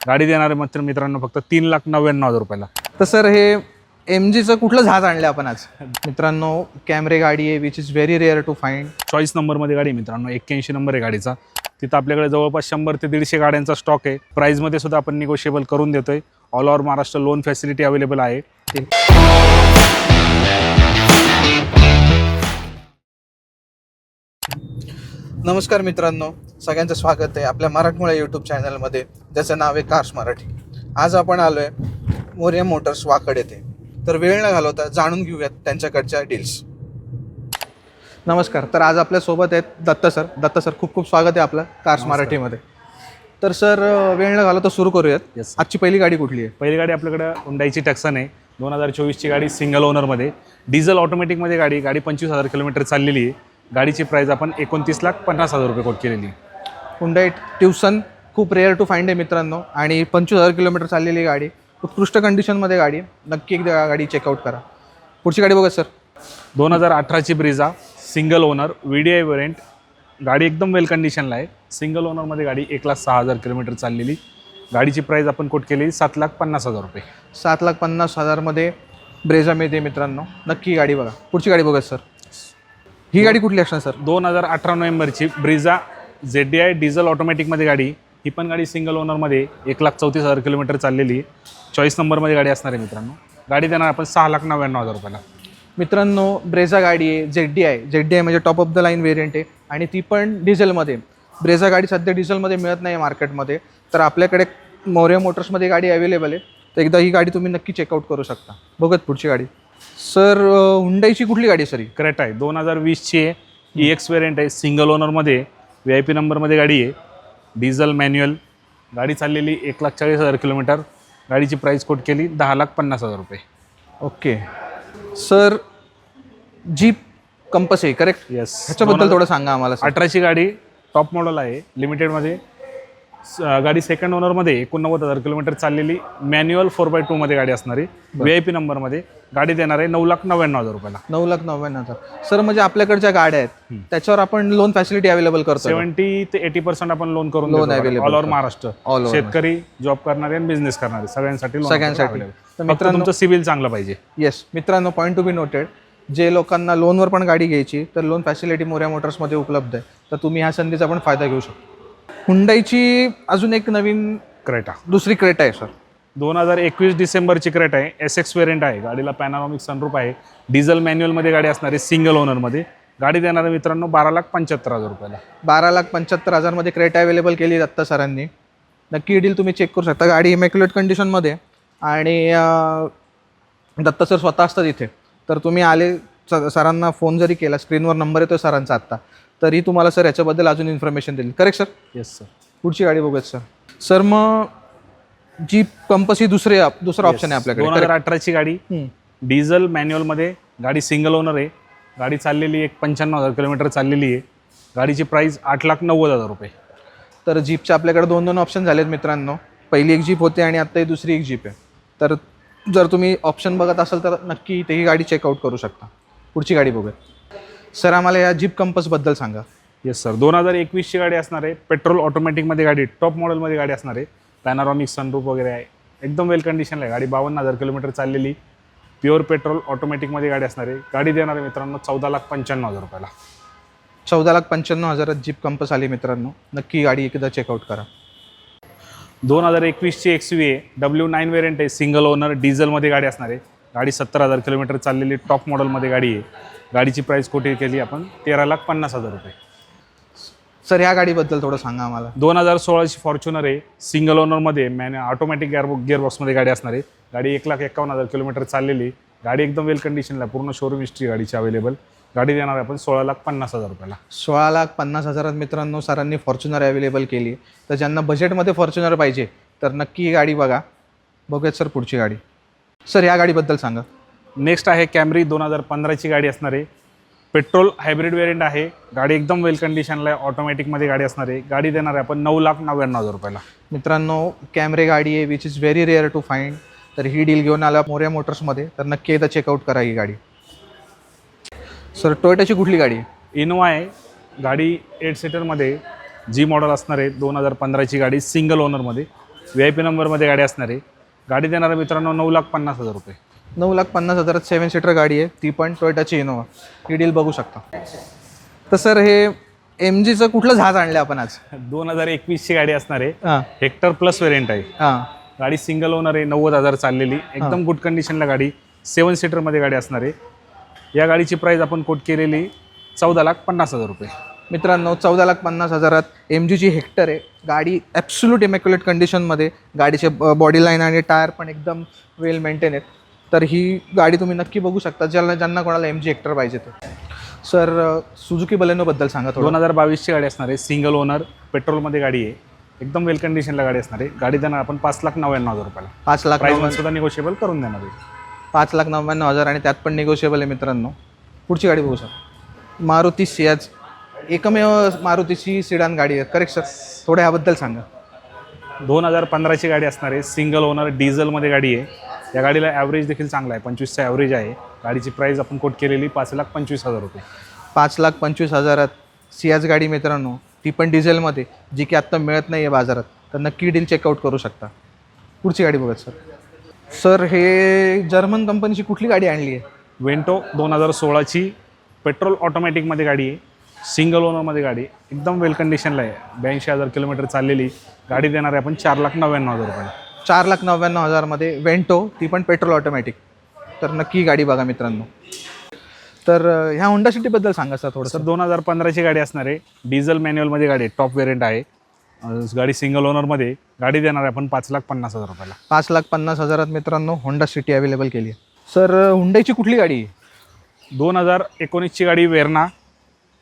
गाडी देणारे मात्र मित्रांनो फक्त 3,99,000 रुपयाला. तर सर हे MGचं कुठलं जहाज आणलं आपण आज? मित्रांनो कॅमेरे गाडी आहे which is very rare to find. Choice नंबरमध्ये गाडी आहे मित्रांनो, 81 नंबर आहे गाडीचा. तिथं आपल्याकडे जवळपास 100 ते 150 गाड्यांचा स्टॉक आहे. प्राईजमध्ये सुद्धा आपण निगोशिएबल करून देतोय. All over Maharashtra loan facility available आहे. नमस्कार मित्रांनो, सगळ्यांचं स्वागत आहे आपल्या मराठमोळ्या यूट्यूब चॅनलमध्ये, ज्याचं नाव आहे कार्स मराठी. आज आपण आलो आहे मोरया मोटर्स वाकड येथे. तर वेळ न घालवता जाणून घेऊयात त्यांच्याकडच्या डील्स. नमस्कार. तर आज आपल्यासोबत आहेत दत्त सर. दत्त सर, खूप खूप स्वागत आहे आपलं कार्स मराठीमध्ये. तर सर वेळ न घालवता सुरू करूयात. Yes. आजची पहिली गाडी कुठली आहे? पहिली गाडी आपल्याकडे हुंडाईची टक्सन आहे. 2024ची गाडी सिंगल ओनरमध्ये, डिझेल ऑटोमॅटिकमध्ये गाडी 25,000 किलोमीटर चाललेली आहे. गाडीची प्राईस आपण 29,50,000 रुपये कोट केलेली. हुंडाई ट्युसन खूप रेअर टू फाइंड आहे मित्रांनो, आणि 25,000 किलोमीटर चाललेली गाडी, उत्कृष्ट कंडिशनमध्ये गाडी. नक्की एकदा गाडी चेकआउट करा. पुढची गाडी बघा सर. 2018ची Brezza single owner VDI variant. गाडी एकदम वेल कंडिशनला आहे. सिंगल ओनरमध्ये गाडी 1,06,000 किलोमीटर चाललेली. गाडीची प्राईस आपण कोट केली 7,50,000 रुपये. 7,50,000मध्ये ब्रेझा मिळते मित्रांनो. नक्की गाडी बघा. पुढची गाडी बघा सर. ही गाडी कुठली असणार सर? 2018 नोव्हेंबरची ब्रिझा ZDI डिझेल ऑटोमॅटिकमध्ये गाडी. ही पण गाडी सिंगल ओनरमध्ये 1,34,000 किलोमीटर चाललेली. चॉईस नंबरमध्ये गाडी असणार आहे मित्रांनो. गाडी देणार आपण 6,99,000 रुपयाला. मित्रांनो ब्रेझा गाडी आहे, ZDI म्हणजे top of the line variant आहे, आणि ती पण डिझेलमध्ये. ब्रेझा गाडी सध्या डिझेलमध्ये मिळत नाही मार्केटमध्ये, तर आपल्याकडे मोरया मोटर्समध्ये गाडी अवेलेबल आहे. तर एकदा ही गाडी तुम्ही नक्की चेकआउट करू शकता. बघत पुढची गाडी सर. हुंडाईची कुठली गाडी सर? ही क्रेटा आहे, 2020ची आहे. EX वेरियंट आहे, सिंगल ओनरमध्ये, VIP नंबरमध्ये गाडी आहे. Diesel manual. गाडी चाललेली 1,40,000 किलोमीटर. गाडीची प्राईस कोट केली 10,50,000 रुपये. Okay sir. जीप कंपस आहे करेक्ट? येस. ह्याच्याबद्दल थोडं सांगा आम्हाला सर. 18ची गाडी टॉप मॉडल आहे, लिमिटेडमध्ये. गाडी सेकंड ओनरमध्ये 89,000 किलोमीटर चाललेली. मॅन्युअल 4x2 मध्ये गाडी असणारी. VIP नंबरमध्ये गाडी देणार आहे 9,99,000 रुपयाला. 9,99,000 सर. म्हणजे आपल्याकडच्या गाड्या आहेत त्याच्यावर आपण लोन फॅसिलिटी अवेलेबल करतो. 70 ते 80% आपण लोन करून Loan देतो. available ऑल ओव्हर करतो. महाराष्ट्र. All over. शेतकरी, जॉब करणारे आणि बिझनेस करणारे सगळ्यांसाठी सगळ्यांसाठी. तर मित्रांनो मित्रांनो तुमचं सिबिल चांगलं पाहिजे. येस मित्रांनो, पॉईंट टू बी नोटेड. जे लोकांना लोनवर पण गाडी घ्यायची, तर लोन फॅसिलिटी मोरया मोटर्समध्ये उपलब्ध आहे. तर तुम्ही ह्या संधीचा पण फायदा घेऊ शकता. हुंडाईची अजून एक नवीन क्रेटा, दुसरी क्रेटा आहे सर. 2021 डिसेंबरची क्रेटा आहे. SX वेरियंट आहे. गाडीला पॅनारॉमिक सनरूफ आहे. डिझेल मॅन्युअलमध्ये गाडी असणारी, सिंगल ओनरमध्ये. गाडी देणारे मित्रांनो 12,75,000 रुपयाला. 12,75,000मध्ये क्रेटा अवेलेबल केली दत्ता सरांनी. नक्की डील तुम्ही चेक करू शकता. गाडी इमॅक्युलेट कंडिशनमध्ये, आणि दत्ता सर स्वतः असतात इथे. तर तुम्ही आले, सरांना फोन जरी केला, स्क्रीनवर नंबर येतो सरांचा आत्ता, तरी तुम्हाला सर याच्याबद्दल अजून इन्फॉर्मेशन देईल. Correct sir? Yes sir. पुढची गाडी बघूयात सर. सर मग जीप कंपस ही दुसरा ऑप्शन आहे आपल्याकडे. 2018ची गाडी डिझेल मॅन्युअलमध्ये गाडी सिंगल ओनर आहे. गाडी चाललेली 95,000 किलोमीटर चाललेली आहे. गाडीची प्राईस 8,90,000 रुपये. तर जीपचे आपल्याकडे दोन ऑप्शन झालेत मित्रांनो. पहिली एक जीप होते आणि आत्ता ही दुसरी एक जीप आहे. तर जर तुम्ही ऑप्शन बघत असाल तर नक्की तेही गाडी चेकआउट करू शकता. पुढची गाडी बघूया सर. आम्हाला या जीप कंपसबद्दल सांगा. Yes sir. 2021ची गाडी असणार आहे. पेट्रोल ऑटोमॅटिकमध्ये गाडी, टॉप मॉडेलमध्ये गाडी असणार आहे. पॅनारॉमिक सनरूफ वगैरे आहे. एकदम वेल कंडिशनला आहे. गाडी 52,000 किलोमीटर चाललेली. प्युअर पेट्रोल ऑटोमॅटिकमध्ये गाडी असणार आहे. गाडी देणार आहे मित्रांनो 14,95,000 रुपयाला. 14,95,000 जीप कंपस आली मित्रांनो. नक्की गाडी एकदा चेकआउट करा. 2021ची XUV आहे. W9 वेरियंट आहे. सिंगल ओनर डिझेलमध्ये गाडी असणार आहे. गाडी 70,000 किलोमीटर चाललेली. टॉप मॉडेलमध्ये गाडी आहे. गाडीची प्राईस कोटी केली आपण 13,50,000 रुपये. सर ह्या गाडीबद्दल थोडं सांगा आम्हाला. 2016ची फॉर्च्युनर आहे. सिंगल ओनरमध्ये ऑटोमॅटिक गिअरबॉक्समध्ये गाडी असणार आहे. गाडी 1,51,000 किलोमीटर चाललेली. गाडी एकदम वेल कंडिशनला, पूर्ण शोरूम हिस्ट्री गाडीची अवेलेबल. गाडी देणार आहे आपण 16,50,000 रुपयाला. 16,50,000 मित्रांनो सरांनी फॉर्च्युनर अवेलेबल केली. तर ज्यांना बजेटमध्ये फॉर्च्युनर पाहिजे तर नक्की ही गाडी बघा. बघूयात सर पुढची गाडी. सर ह्या गाडीबद्दल सांगा. नेक्स्ट आहे कॅमरी. 2015ची गाडी असणार आहे. पेट्रोल हायब्रिड वेरियंट आहे. गाडी एकदम वेल कंडिशनला आहे. ऑटोमॅटिकमध्ये गाडी असणार आहे. गाडी देणार आहे आपण 9,99,000 रुपयाला. मित्रांनो कॅमेरे गाडी आहे which is very rare to find. तर ही डील घेऊन आला मोरया मोटर्समध्ये. तर नक्की एकदा चेकआउट करा ही गाडी. सर टोयोटाची कुठली गाडी आहे? इनोवा आहे. गाडी 8 सीटरमध्ये, जी मॉडेल असणार आहे. 2015ची गाडी सिंगल ओनरमध्ये. VIP नंबरमध्ये गाडी असणार आहे. गाडी देणारा मित्रांनो 9,50,000 रुपये. 9,50,000 7 सीटर गाडी आहे, ती पण टोयोटाची इनोवा. ही डील बघू शकता. तर सर हे MGचं कुठलं जहाज आणलं आपण आज? 2021ची गाडी असणार आहे. हां हेक्टर प्लस व्हेरियंट आहे. हां गाडी सिंगल ओनर आहे, 90,000 चाललेली, एकदम गुड कंडिशनला गाडी, 7 सीटरमध्ये गाडी असणार आहे. या गाडीची प्राईस आपण कोट केलेली 14,50,000 रुपये. मित्रांनो 14,50,000 MGची हेक्टर आहे. गाडी ॲब्सोल्यूट इमॅक्युलेट कंडिशनमध्ये, गाडीचे बॉडी लाईन आणि टायर पण एकदम वेल मेंटेन आहेत. तर ही गाडी तुम्ही नक्की बघू शकता ज्यांना कोणाला MG हेक्टर पाहिजे तर. सर सुझुकी बलेनोबद्दल सांगा थोडं. 2022ची गाडी असणार आहे, सिंगल ओनर, पेट्रोलमध्ये गाडी आहे, एकदम वेल कंडिशनला गाडी असणार आहे. गाडी देणार आपण 5,99,000 रुपयाला. 5,00,000 प्राईसमध्ये सुद्धा निगोशिएबल करून देणार आहे. 5,99,000 आणि त्यात पण निगोशिएबल आहे मित्रांनो. पुढची गाडी बघू सर. मारुती सियाज, एकमेव मारुतीची सिडान गाडी आहे, करेक्ट सर? थोडं ह्याबद्दल सांगा. 2015ची गाडी असणार आहे, सिंगल ओनर, डिझेलमध्ये गाडी आहे. या गाडीला ॲव्हरेज देखील चांगला आहे, 25चा ॲव्हरेज आहे. गाडीची प्राईस आपण कोट केलेली 5,25,000 रुपये. 5,25,000 सियाज गाडी मित्रांनो, ती पण डिझेलमध्ये, जी की आत्ता मिळत नाही आहे बाजारात. तर नक्की डील चेकआउट करू शकता. पुढची गाडी बघा सर. सर हे जर्मन कंपनीची कुठली गाडी आणली आहे? वेंटो 2016ची पेट्रोल ऑटोमॅटिकमध्ये गाडी आहे, सिंगल ओनरमध्ये गाडी, एकदम वेल कंडिशनला आहे, 82,000 किलोमीटर चाललेली. गाडी देणार आहे आपण 4,99,000 रुपयाला. 4,99,000मध्ये वेंटो, ती पण पेट्रोल ऑटोमॅटिक. तर नक्की गाडी बघा मित्रांनो. तर ह्या होंडा सिटीबद्दल सांगा सर थोडं. सर 2015ची गाडी असणार आहे, डिझेल मॅन्युअलमध्ये गाडी आहे, टॉप वेरियंट आहे. गाडी सिंगल ओनरमध्ये, गाडी देणार आहे आपण 5,50,000 रुपयाला. 5,50,000 मित्रांनो होंडा सिटी अवेलेबल केली आहे. सर हुंडाईची कुठली गाडी आहे? 2019ची गाडी वेर्ना,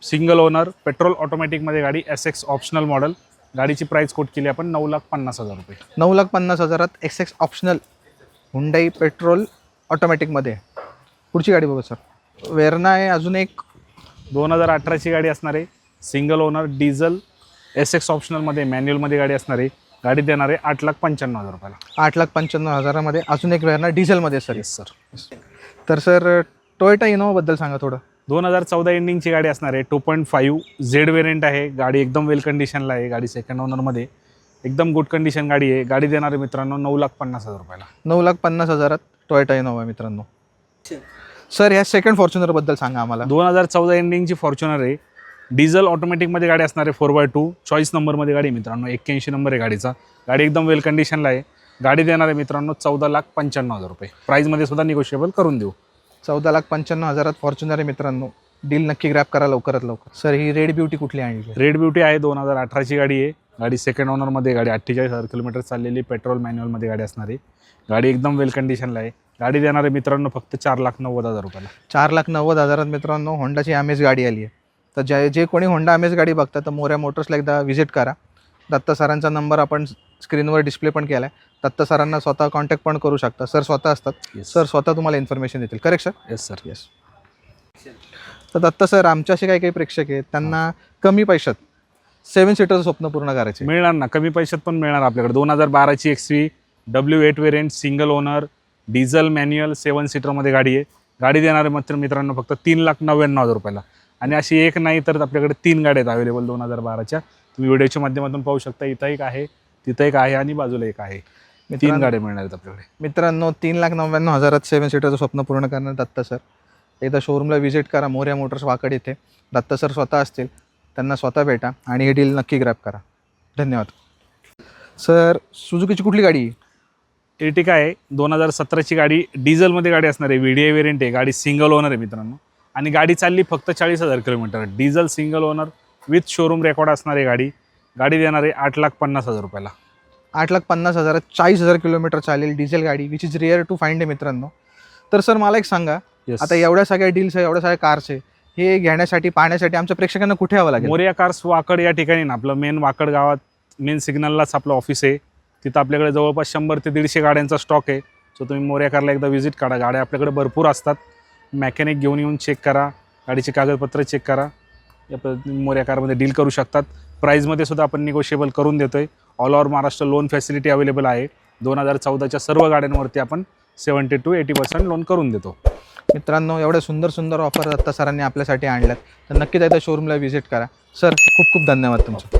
सिंगल ओनर, पेट्रोल ऑटोमॅटिकमध्ये गाडी, SX ऑप्शनल मॉडेल. गाडीची प्राईस कोट केली आपण 9,50,000 रुपये. 9,50,000 SX ऑप्शनल हुंडाई पेट्रोल ऑटोमॅटिकमध्ये. पुढची गाडी बघा सर. वेर्ना आहे, अजून एक 2018ची गाडी असणार आहे, सिंगल ओनर, डिझेल, SX ऑप्शनलमध्ये, मॅन्युअलमध्ये गाडी असणार आहे. गाडी देणार आहे 8,95,000 रुपयाला. 8,95,000मध्ये अजून एक वेर्ना डिझेलमध्ये सर. Yes sir. तर सर टोयोटा इनोवाबद्दल सांगा थोडं. 2014 एंडिंगची गाडी असणार आहे, 2.5 Z वेरियंट आहे. गाडी एकदम वेल कंडिशनला आहे, गाडी सेकंड ओनरमध्ये, एकदम गुड कंडिशन गाडी आहे. गाडी देणार आहे मित्रांनो 9,50,000 रुपयाला. 9,50,000 टोयोटा इनोवा मित्रांनो. सर ह्या सेकंड फॉर्च्युनरबद्दल सांगा आम्हाला. 2014 एंडिंगची फॉर्च्युनर आहे, डिझेल ऑटोमॅटिकमध्ये गाडी असणार आहे, 4x2 चॉईस नंबरमध्ये गाडी मित्रांनो, 81 नंबर आहे गाडीचा. गाडी एकदम वेल कंडिशनला आहे. गाडी देणार आहे मित्रांनो 14,95,000 रुपये. प्राईजमध्ये सुद्धा निगोशिएबल करून देऊ. 14,95,000 फॉर्च्युनर आहे मित्रांनो. डील नक्की ग्रॅप करा लवकरात लवकर. सर ही रेड ब्युटी कुठली आणली? रेड ब्युटी आहे, 2018ची गाडी आहे. गाडी सेकंड ओनरमध्ये, गाडी 48,000 किलोमीटर चाललेली, पेट्रोल मॅन्युअलमध्ये गाडी असणार आहे. गाडी एकदम वेल कंडिशनला आहे. गाडी देणार आहे मित्रांनो फक्त 4,90,000 रुपयाला. 4,90,000 मित्रांनो होंडाची अमेज गाडी आली आहे. तर जे कोणी होंडा अमेज गाडी बघतात तर मोऱ्या मोटर्सला एकदा व्हिजिट करा. दत्ता सरांचा नंबर आपण स्क्रीनवर डिस्प्ले पण केला आहे. दत्ता सरांना स्वतः कॉन्टॅक्ट पण करू शकता. सर स्वतः असतात. सर स्वतः तुम्हाला इन्फॉर्मेशन देतील, correct sir? Yes sir. Yes. तर दत्ता सर आमचे असे काही प्रेक्षक आहेत त्यांना कमी पैशात 7 सीटरचं स्वप्न पूर्ण करायचे मिळणार ना, कमी पैशात पण मिळणार आपल्याकडे. 2012ची XV W8 variant, single owner, diesel manual, 7 सीटरमध्ये गाडी आहे. गाडी देणारे मात्र मित्रांनो फक्त 3,99,000 रुपयाला. आणि अशी एक नाही तर आपल्याकडे 3 गाड्या आहेत अवेलेबल 2012च्या. तुम्ही व्हिडिओच्या माध्यमातून पाहू शकता. इथं एक आहे, तिथं एक आहे आणि बाजूला एक आहे. 3 गाड्या मिळणार आहेत आपल्याकडे मित्रांनो. 3,99,000 7 सीटरचं स्वप्न पूर्ण करणार दत्ता सर. एकदा शोरूमला व्हिजिट करा, मोऱ्या मोटर्स वाकड इथे. दत्ता सर स्वतः असतील, त्यांना स्वतः भेटा आणि हे डील नक्की ग्रॅप करा. धन्यवाद. सर सुझुकीची कुठली गाडी? एर्टिगा आहे, 2017ची गाडी, डिझेलमध्ये गाडी असणार आहे, VDI वेरियंट आहे. गाडी सिंगल ओनर आहे मित्रांनो आणि गाडी चालली फक्त 40,000 kilometre. Diesel single owner with showroom record असणार आहे गाडी. गाडी देणार आहे 8,50,000 रुपयाला. 8,50,000 40,000 किलोमीटर चालेल डिझेल गाडी, which is rare to find आहे मित्रांनो. तर सर मला एक सांगा, आता एवढ्या सगळ्या डील्स आहे, एवढ्या सगळ्या कार्स आहे, हे घेण्यासाठी पाहण्यासाठी आमच्या प्रेक्षकांना कुठे यावं लागेल? मोरिया कार्स वाकड या ठिकाणी ना, आपलं मेन वाकड गावात मेन सिग्नललाच आपलं ऑफिस आहे. तिथं आपल्याकडे जवळपास 100 ते 150 गाड्यांचा स्टॉक आहे. सो तुम्ही मोरिया कारला एकदा व्हिजिट करा. गाड्या आपल्याकडे भरपूर असतात. मॅकॅनिक घेऊन येऊन चेक करा, गाडीचे कागदपत्र चेक करा. या पद्धतीने मोरिया कारमध्ये डील करू शकतात. प्राईजमध्ये सुद्धा आपण निगोशिएबल करून देतो आहे. All over Maharashtra loan facility available आहे. 2014च्या सर्व गाड्यांवरती आपण 70 to 80% लोन करून देतो. मित्रांनो एवढ्या सुंदर सुंदर ऑफर दत्ता सरांनी आपल्यासाठी आणल्यात, तर नक्कीच एकदा शोरूमला व्हिजिट करा. सर खूप खूप धन्यवाद तुमचं.